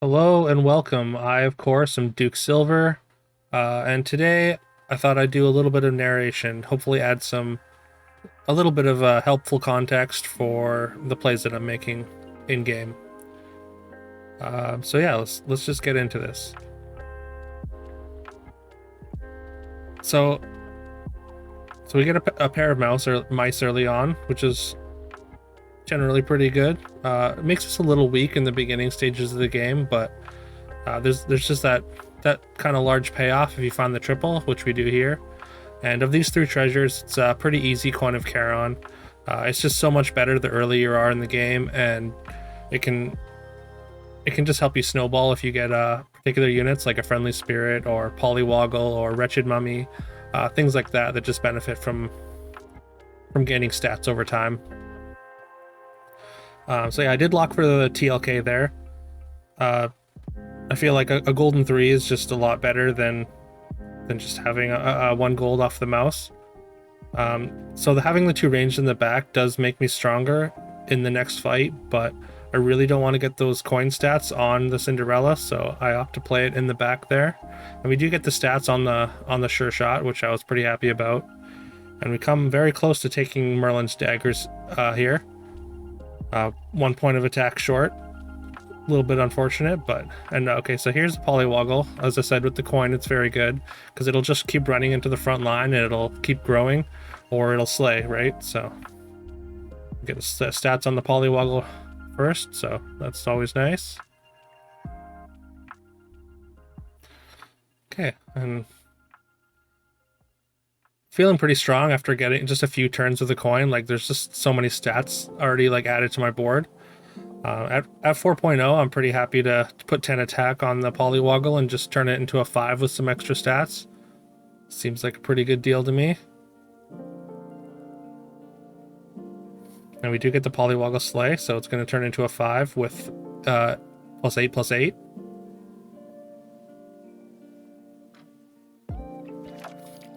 Hello and welcome. I, of course, am Duke Silver, and today I thought I'd do a little bit of narration, hopefully add a little bit of helpful context for the plays that I'm making in game. So yeah, let's just get into this. So we get a pair of mice early on, which is generally pretty good. It makes us a little weak in the beginning stages of the game, but there's just that kind of large payoff if you find the triple, which we do here. And of these three treasures, it's a pretty easy coin of Charon. It's just so much better the earlier you are in the game, and it can just help you snowball if you get particular units like a Friendly Spirit or Polywoggle or Wretched Mummy, things like that just benefit from gaining stats over time. So yeah, I did lock for the TLK there. I feel like a golden 3 is just a lot better than just having a 1 gold off the mouse. So having the 2 ranged in the back does make me stronger in the next fight, but I really don't want to get those coin stats on the Cinderella, so I opt to play it in the back there. And we do get the stats on the sure shot, which I was pretty happy about. And we come very close to taking Merlin's daggers here. 1 point of attack short. A little bit unfortunate, but okay, so here's the Polywoggle. As I said, with the coin, it's very good because it'll just keep running into the front line and it'll keep growing, or it'll slay, right? So get the stats on the Polywoggle first, so that's always nice. Okay, and feeling pretty strong after getting just a few turns of the coin. Like, there's just so many stats already like added to my board. At 4.0, I'm pretty happy to put 10 attack on the Polywoggle and just turn it into a 5 with some extra stats. Seems like a pretty good deal to me. And we do get the Polywoggle Slay, so it's going to turn into a 5 with +8/+8.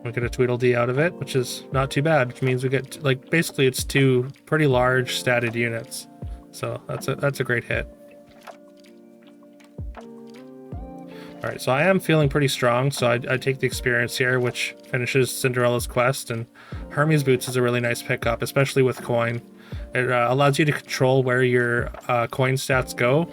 We get a Tweedledee out of it, which is not too bad, which means we get, like, basically it's 2 pretty large statted units. So that's a great hit. All right, so I am feeling pretty strong, so I take the experience here, which finishes Cinderella's quest, and Hermes Boots is a really nice pickup, especially with coin. It allows you to control where your coin stats go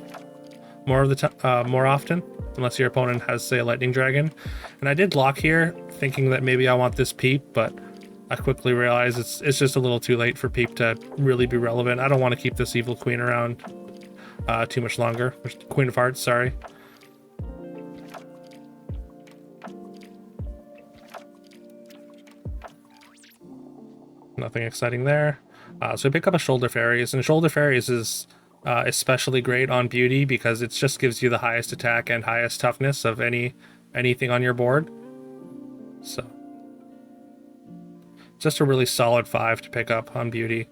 more often, unless your opponent has, say, a Lightning Dragon. And I did lock here, thinking that maybe I want this Peep, but I quickly realized it's just a little too late for Peep to really be relevant. I don't want to keep this Evil Queen around too much longer. Queen of Hearts, sorry. Nothing exciting there. So we pick up a Shoulder Fairies, and Shoulder Fairies is especially great on Beauty because it just gives you the highest attack and highest toughness of anything on your board. So just a really solid 5 to pick up on Beauty,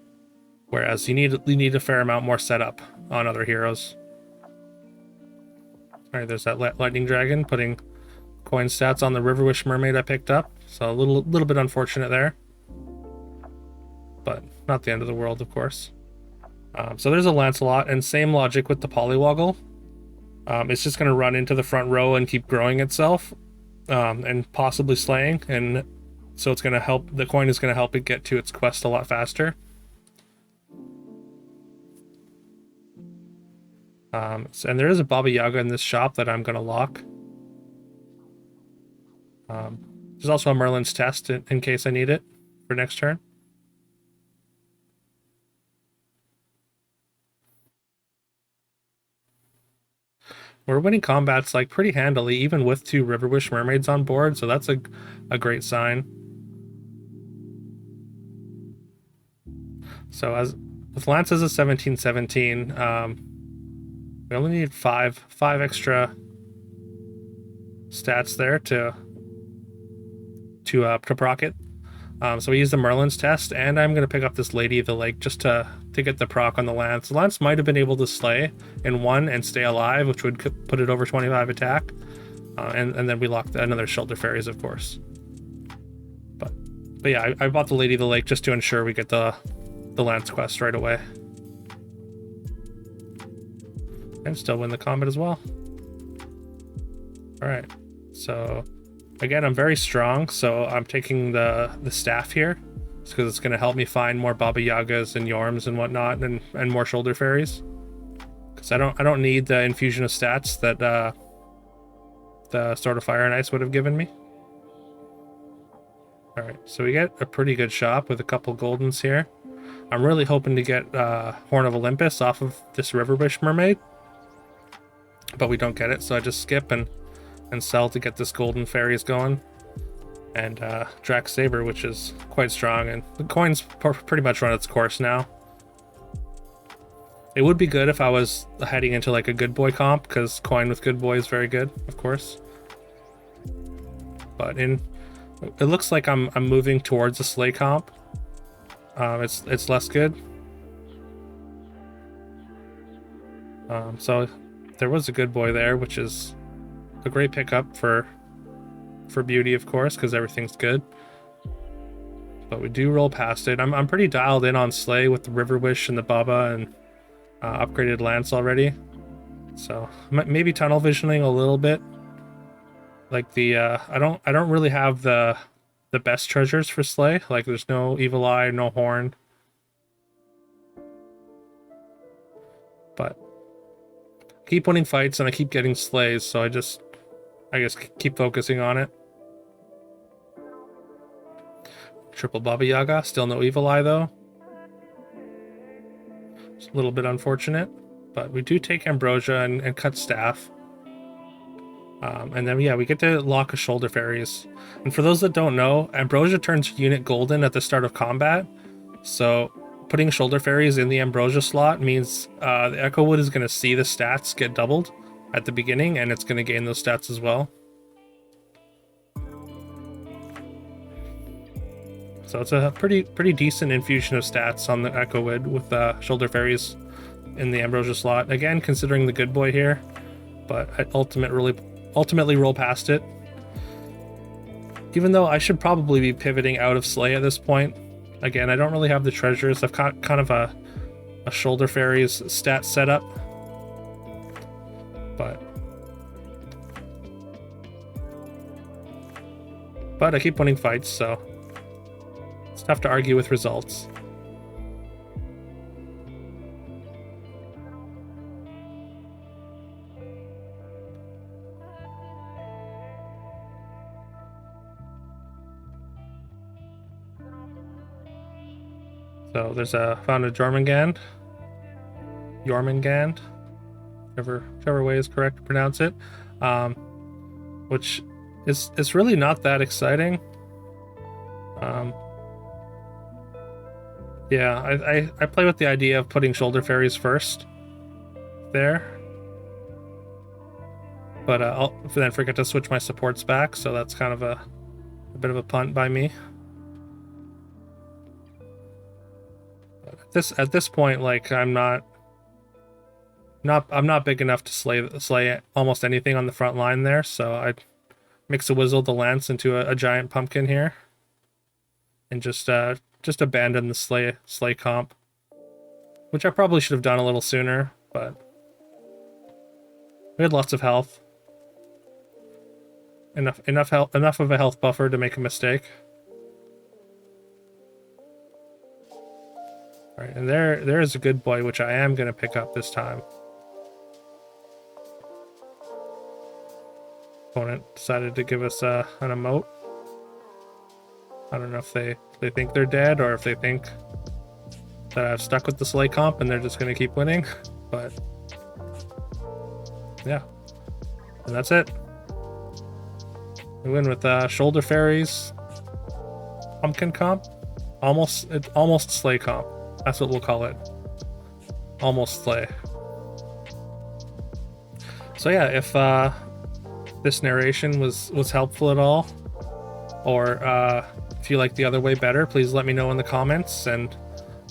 whereas you need a fair amount more setup on other heroes. All right, there's that Lightning Dragon putting coin stats on the Riverwish Mermaid I picked up, so a little bit unfortunate there, but not the end of the world, of course. So there's a Lancelot, and same logic with the Polywoggle. It's just going to run into the front row and keep growing itself, and possibly slaying, and so it's going to help, the coin is going to help it get to its quest a lot faster. And there is a Baba Yaga in this shop that I'm going to lock. There's also a Merlin's Test in case I need it for next turn. We're winning combats like pretty handily, even with 2 Riverwish Mermaids on board, so that's a great sign. So as with Lance as a 17/17, we only need five extra stats there to proc it. So we use the Merlin's Test, and I'm going to pick up this Lady of the Lake just to get the proc on the Lance. The Lance might have been able to slay in 1 and stay alive, which would put it over 25 attack. And then we lock another Shoulder Fairies, of course. But yeah, I bought the Lady of the Lake just to ensure we get the Lance quest right away. And still win the combat as well. Alright, so again, I'm very strong, so I'm taking the staff here because it's going to help me find more Baba Yagas and Yorms and whatnot, and more shoulder fairies. Because I don't need the infusion of stats that the Sword of Fire and Ice would have given me. Alright, so we get a pretty good shop with a couple goldens here. I'm really hoping to get Horn of Olympus off of this Riverwish Mermaid, but we don't get it, so I just skip and sell to get this golden fairies going. And Drax Saber, which is quite strong, and the coin's pretty much run its course now. It would be good if I was heading into like a good boy comp, because coin with good boy is very good, of course. But it looks like I'm moving towards a slay comp. It's less good. So there was a good boy there, which is a great pickup for beauty, of course, because everything's good. But we do roll past it. I'm pretty dialed in on slay with the Riverwish and the Baba and upgraded lance already. So maybe tunnel visioning a little bit. Like the I don't really have the best treasures for slay. Like there's no evil eye, no horn. But I keep winning fights and I keep getting slays, so I guess keep focusing on it. Triple Baba Yaga, still no evil eye though. It's a little bit unfortunate, but we do take Ambrosia and cut staff. And then yeah, we get to lock a shoulder fairies. And for those that don't know, Ambrosia turns unit golden at the start of combat. So putting shoulder fairies in the Ambrosia slot means the Echo Wood is going to see the stats get doubled at the beginning, and it's going to gain those stats as well. So it's a pretty decent infusion of stats on the Echo Wood with shoulder fairies in the Ambrosia slot. Again, considering the good boy here, but I ultimately roll past it. Even though I should probably be pivoting out of slay at this point. Again, I don't really have the treasures. I've got kind of a shoulder fairies stat setup. But I keep winning fights, so it's tough to argue with results. So there's found a Jormungand, whichever way is correct to pronounce it, which is really not that exciting. Yeah, I play with the idea of putting shoulder fairies first there, but I'll then forget to switch my supports back, so that's kind of a bit of a punt by me. At this point, like I'm not big enough to slay almost anything on the front line there, so I mix a Whizzle the Lance into a giant pumpkin here, and just abandon the slay comp, which I probably should have done a little sooner, but we had lots of health, enough of a health buffer to make a mistake. All right, and there is a good boy, which I am gonna pick up this time. Opponent decided to give us an emote. I don't know if they think they're dead or if they think that I've stuck with the slay comp and they're just gonna keep winning, but yeah, and that's it. We win with shoulder fairies, pumpkin comp, almost slay comp. That's what we'll call it. Almost slay. So yeah, if this narration was helpful at all, or if you like the other way better, please let me know in the comments, and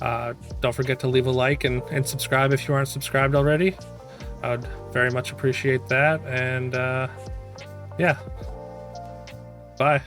don't forget to leave a like and subscribe if you aren't subscribed already. I'd very much appreciate that, and yeah, bye.